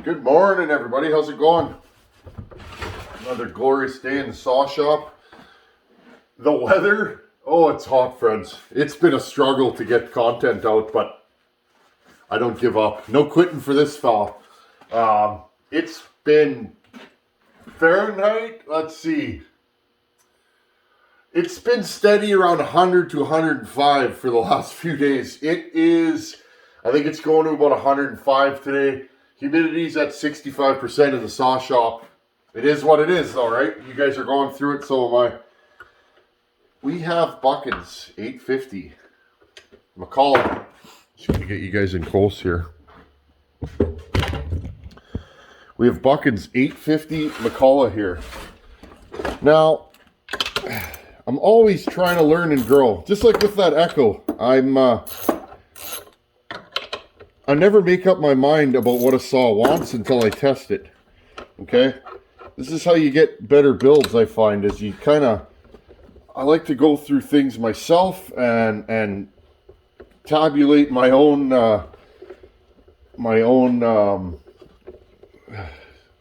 Good morning, everybody. How's it going? Another glorious day in the saw shop. The weather, oh, it's hot, friends. It's been a struggle to get content out, but I don't give up. No quitting for this fella. It's been Fahrenheit, let's see. It's been steady around 100 to 105 for the last few days. It is, I think it's going to about 105 today. Humidity's at 65% in the saw shop. It is what it is, though, right? You guys are going through it, so am I. We have Buckins 850. McCulloch. Just gonna get you guys in close here. We have Buckins 850 McCulloch here. Now, I'm always trying to learn and grow. Just like with that Echo. I never make up my mind about what a saw wants until I test it. Okay? This is how you get better builds, I find, is you kind of... I like to go through things myself and tabulate my own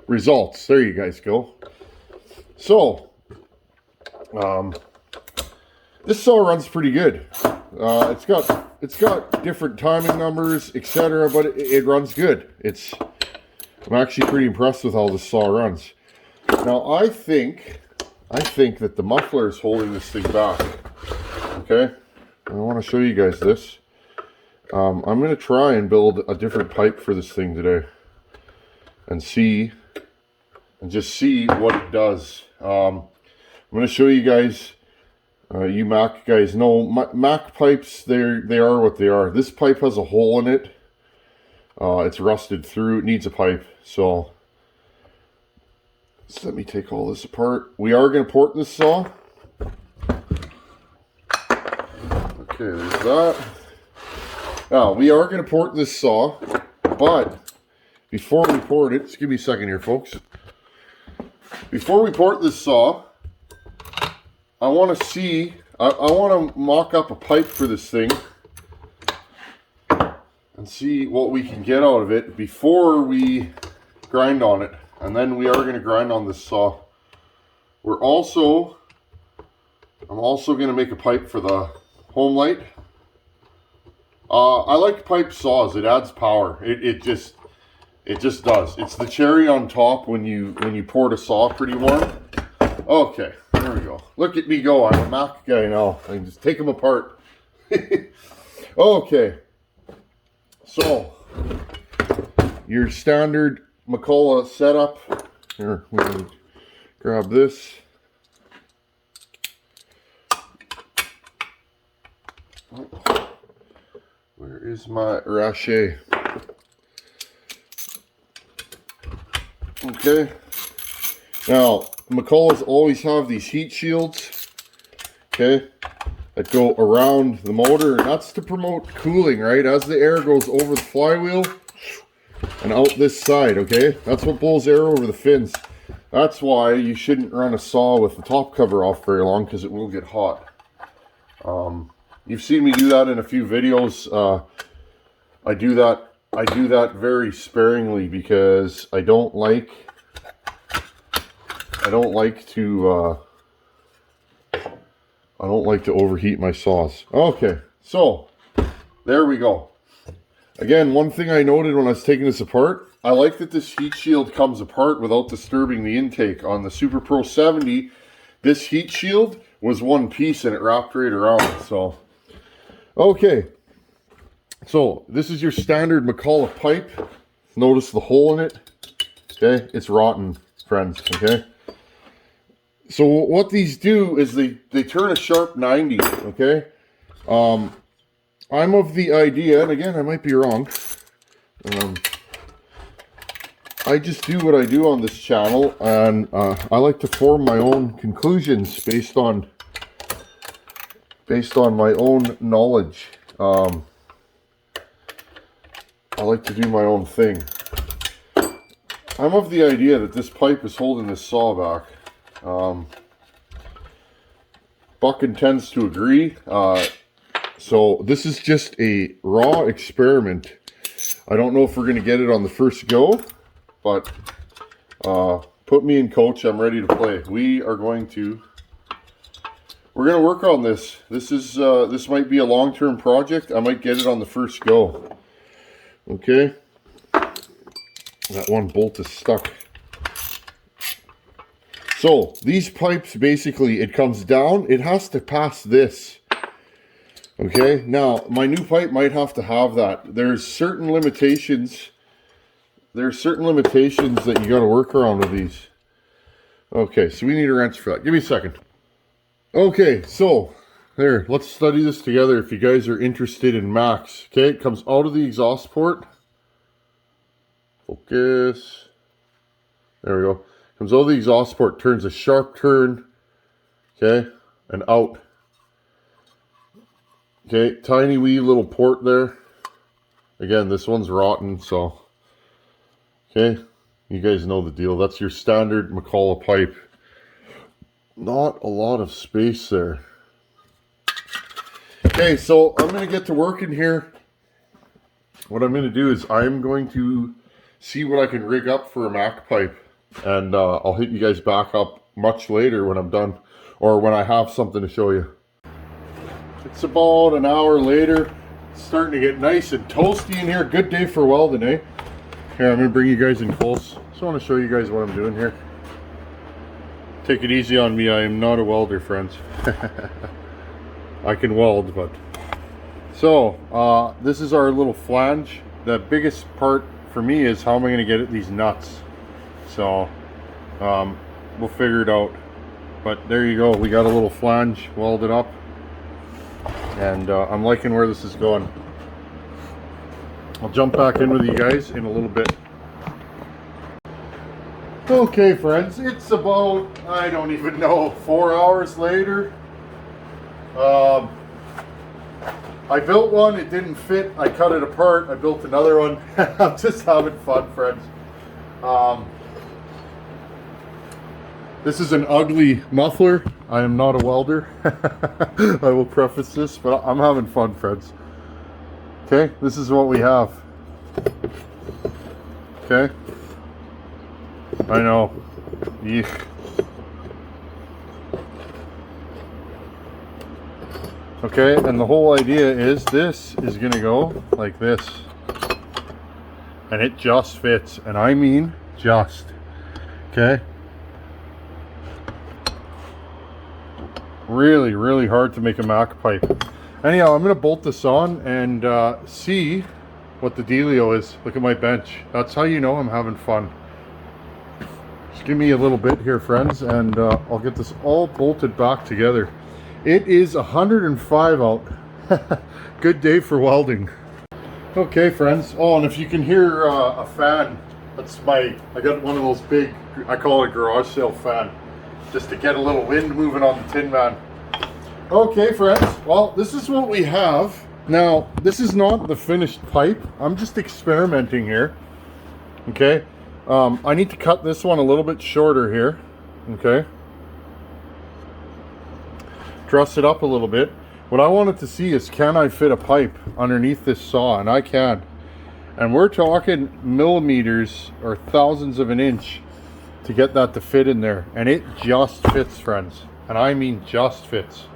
results. There you guys go. So, this saw runs pretty good. It's got different timing numbers, etc., but it runs good. I'm actually pretty impressed with how this saw runs. Now I think that the muffler is holding this thing back. Okay, I want to show you guys this. I'm going to try and build a different pipe for this thing today, and just see what it does. I'm going to show you guys. You Mac guys know Mac pipes. They are what they are. This pipe has a hole in it. It's rusted through. It needs a pipe. So let me take all this apart. We are going to port this saw. Okay, there's that. Now we are going to port this saw, but before we port it, just give me a second here, folks. Before we port this saw, I want to mock up a pipe for this thing and see what we can get out of it before we grind on it. And then we are going to grind on this saw. I'm also going to make a pipe for the home light. I like pipe saws. It adds power. It just does. It's the cherry on top when you port a saw pretty warm. Okay. There we go. Look at me go. I'm a Mac guy now. I can just take them apart. Okay. So, your standard McCulloch setup. Here, we can grab this. Where is my rache? Okay. Now, McCullochs always have these heat shields, okay, that go around the motor, and that's to promote cooling, right? As the air goes over the flywheel and out this side, okay? That's what blows air over the fins. That's why you shouldn't run a saw with the top cover off very long, because it will get hot. You've seen me do that in a few videos. I do that very sparingly because I don't like to overheat my saws. Okay, so there we go. Again, one thing I noted when I was taking this apart, I like that this heat shield comes apart without disturbing the intake. On the Super Pro 70, this heat shield was one piece and it wrapped right around. So, okay. So this is your standard McCulloch pipe. Notice the hole in it. Okay, it's rotten, friends. Okay. So what these do is they turn a sharp 90. Okay. I'm of the idea, and again I might be wrong. I just do what I do on this channel, and I like to form my own conclusions based on my own knowledge. I like to do my own thing. I'm of the idea that this pipe is holding this saw back. Buck intends to agree. So this is just a raw experiment. I don't know if we're going to get it on the first go, but put me in, coach. I'm ready to play. We're going to work on this. This might be a long-term project. I might get it on the first go. Okay. That one bolt is stuck. So these pipes, basically, it comes down. It has to pass this. Okay. Now my new pipe might have to have that. There's certain limitations. There's certain limitations that you got to work around with these. Okay, so we need a wrench for that. Give me a second. Okay, so there, let's study this together if you guys are interested in max. Okay, it comes out of the exhaust port. Focus. There we go. Comes out of the exhaust port, turns a sharp turn. Okay, and out. Okay, tiny wee little port there. Again, this one's rotten, so. Okay, you guys know the deal. That's your standard McCulloch pipe. Not a lot of space there. Okay, so I'm going to get to work in here. What I'm going to do is I'm going to see what I can rig up for a Mac pipe. And I'll hit you guys back up much later when I'm done. Or when I have something to show you. It's about an hour later. It's starting to get nice and toasty in here. Good day for welding, eh? Here, I'm going to bring you guys in close. Just want to show you guys what I'm doing here. Take it easy on me. I am not a welder, friends. I can weld, but... So, this is our little flange. The biggest part for me is how am I going to get at these nuts. So, we'll figure it out. But there you go. We got a little flange welded up. And I'm liking where this is going. I'll jump back in with you guys in a little bit. Okay, friends, it's about, I don't even know, 4 hours later. I built one, it didn't fit, I cut it apart, I built another one. I'm just having fun, friends. This is an ugly muffler. I am not a welder. I will preface this, but I'm having fun, friends. Okay, this is what we have. Okay. I know. Yeesh. Okay, and the whole idea is this is going to go like this. And it just fits. And I mean just. Okay. Really, really hard to make a Mac pipe. Anyhow, I'm going to bolt this on and see what the dealio is. Look at my bench. That's how you know I'm having fun. Just give me a little bit here, friends, and I'll get this all bolted back together. It is 105 out. Good day for welding. Okay, friends. Oh, and if you can hear a fan, that's I got one of those big, I call it a garage sale fan, just to get a little wind moving on the Tinman. Okay, friends. Well, this is what we have. Now, this is not the finished pipe. I'm just experimenting here. Okay. I need to cut this one a little bit shorter here. Okay. Truss it up a little bit. What I wanted to see is, can I fit a pipe underneath this saw? And I can. And we're talking millimeters or thousandths of an inch to get that to fit in there. And it just fits, friends. And I mean just fits.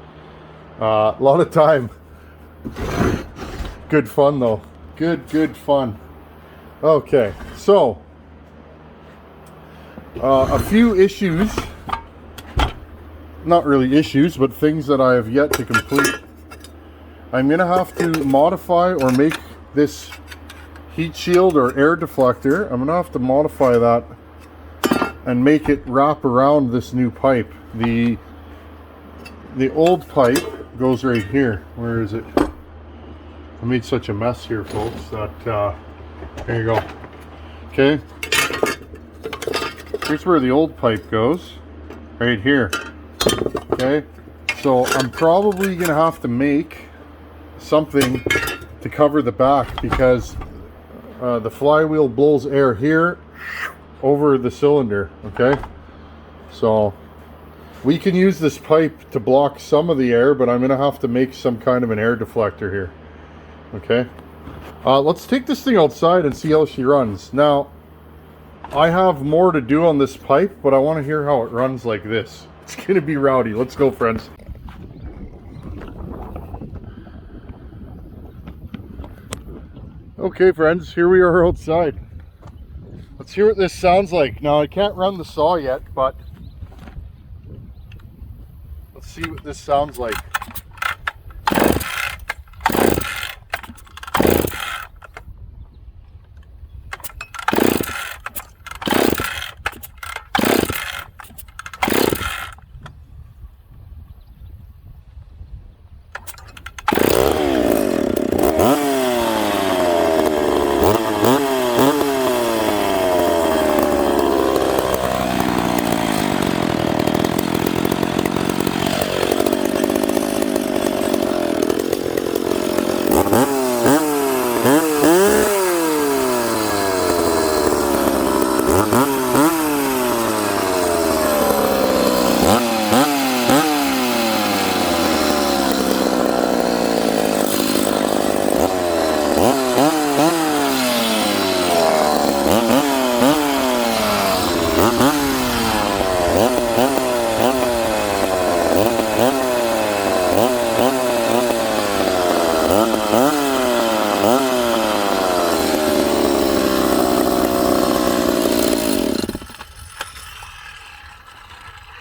A lot of time. Good fun though. Good fun. Okay, so a few issues, not really issues, but things that I have yet to complete. I'm gonna have to modify or make this heat shield or air deflector. I'm gonna have to modify that and make it wrap around this new pipe. The old pipe goes right here. Where is it? I made such a mess here, folks, that there you go. Okay, here's where the old pipe goes, right here. Okay, so I'm probably gonna have to make something to cover the back, because the flywheel blows air here over the cylinder. Okay, so we can use this pipe to block some of the air, but I'm gonna have to make some kind of an air deflector here. Okay, let's take this thing outside and see how she runs. Now, I have more to do on this pipe, but I want to hear how it runs like this. It's gonna be rowdy. Let's go, friends. Okay, friends, here we are outside. Let's hear what this sounds like. Now, I can't run the saw yet, but let's see what this sounds like.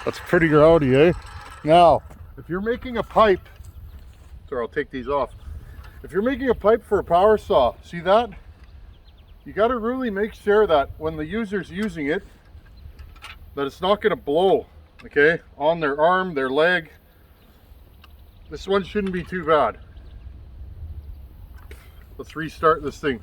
That's pretty rowdy, eh? Now, if you're making a pipe, sorry, I'll take these off. If you're making a pipe for a power saw, see that? You got to really make sure that when the user's using it, that it's not going to blow, okay? On their arm, their leg. This one shouldn't be too bad. Let's restart this thing.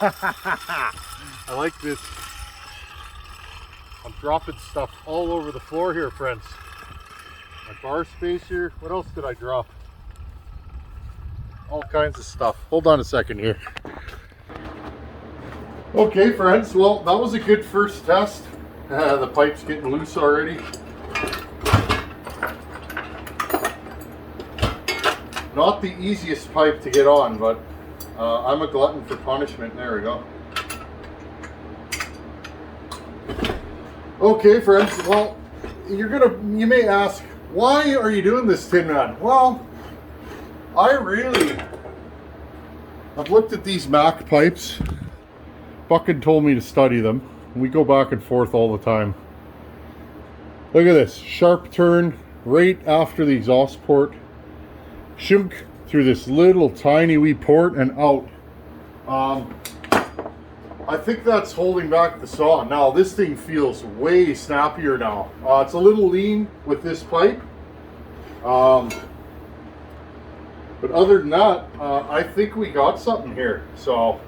I like this. I'm dropping stuff all over the floor here, friends. My bar spacer. What else did I drop? All kinds of stuff. Hold on a second here. Okay, friends. Well, that was a good first test. The pipe's getting loose already. Not the easiest pipe to get on, but I'm a glutton for punishment. There we go. Okay, friends. Well, you may ask, why are you doing this, Tinman? Well, I've looked at these Mac pipes. Buckin told me to study them. We go back and forth all the time. Look at this, sharp turn right after the exhaust port. Shunk through this little tiny wee port and out. I think that's holding back the saw. Now this thing feels way snappier now. It's a little lean with this pipe. But other than that, I think we got something here. So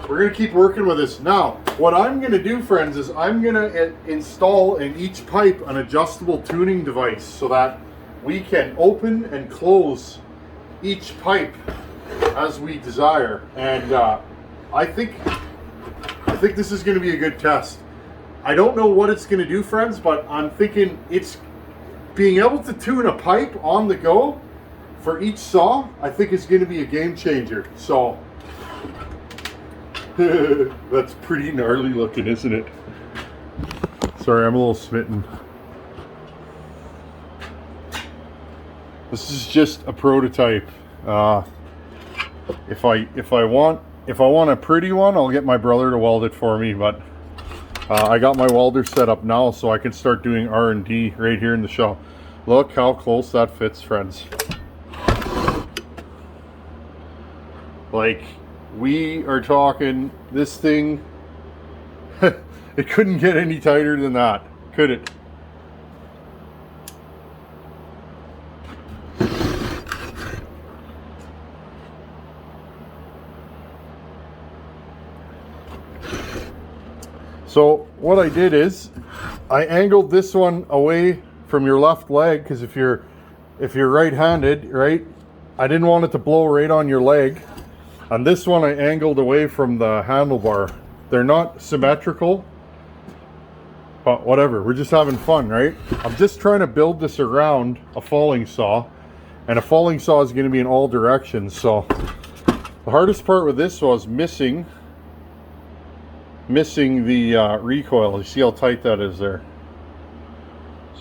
we're going to keep working with this. Now, what I'm going to do, friends, is I'm going to install in each pipe an adjustable tuning device so that we can open and close each pipe as we desire. And I think this is going to be a good test. I don't know what it's going to do, friends, but I'm thinking it's being able to tune a pipe on the go for each saw. I think it's going to be a game changer. So that's pretty gnarly looking, isn't it? Sorry, I'm a little smitten. This is just a prototype. If I want a pretty one, I'll get my brother to weld it for me, but I got my welder set up now so I can start doing R&D right here in the shop. Look how close that fits, friends. Like, we are talking this thing, it couldn't get any tighter than that, could it? So what I did is I angled this one away from your left leg, because if you're right-handed, right, I didn't want it to blow right on your leg. And this one I angled away from the handlebar. They're not symmetrical, but whatever, we're just having fun, right? I'm just trying to build this around a falling saw, and a falling saw is going to be in all directions. So the hardest part with this was missing the recoil. You see how tight that is there?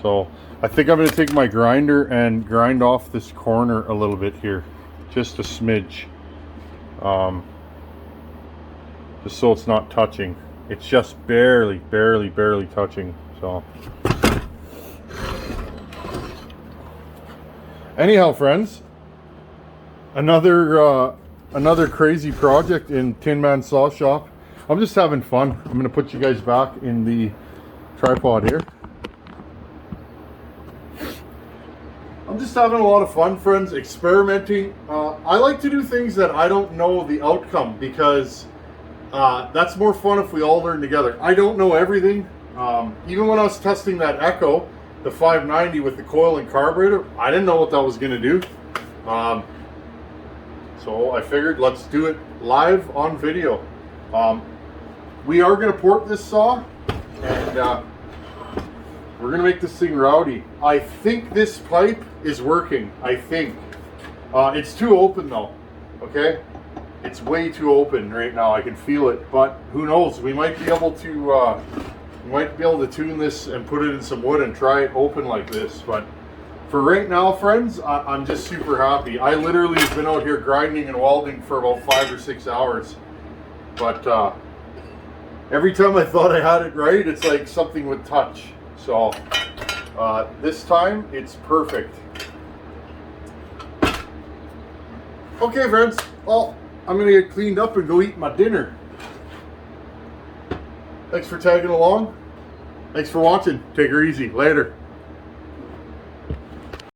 So I think I'm going to take my grinder and grind off this corner a little bit here, just a smidge, just so it's not touching. It's just barely touching. So anyhow, friends, another crazy project in Tinman Saw Shop. I'm just having fun. I'm going to put you guys back in the tripod here. I'm just having a lot of fun, friends, experimenting. I like to do things that I don't know the outcome, because that's more fun if we all learn together. I don't know everything. Even when I was testing that Echo, the 590 with the coil and carburetor, I didn't know what that was going to do. So I figured let's do it live on video. We are going to port this saw, and we're going to make this thing rowdy. I think this pipe is working. I think. It's too open though, okay? It's way too open right now. I can feel it, but who knows? We might be able to tune this and put it in some wood and try it open like this. But for right now, friends, I'm just super happy. I literally have been out here grinding and welding for about 5 or 6 hours. But every time I thought I had it right, it's like something would touch. So this time it's perfect. Okay, friends. Well, I'm gonna get cleaned up and go eat my dinner. Thanks for tagging along. Thanks for watching. Take her easy. Later.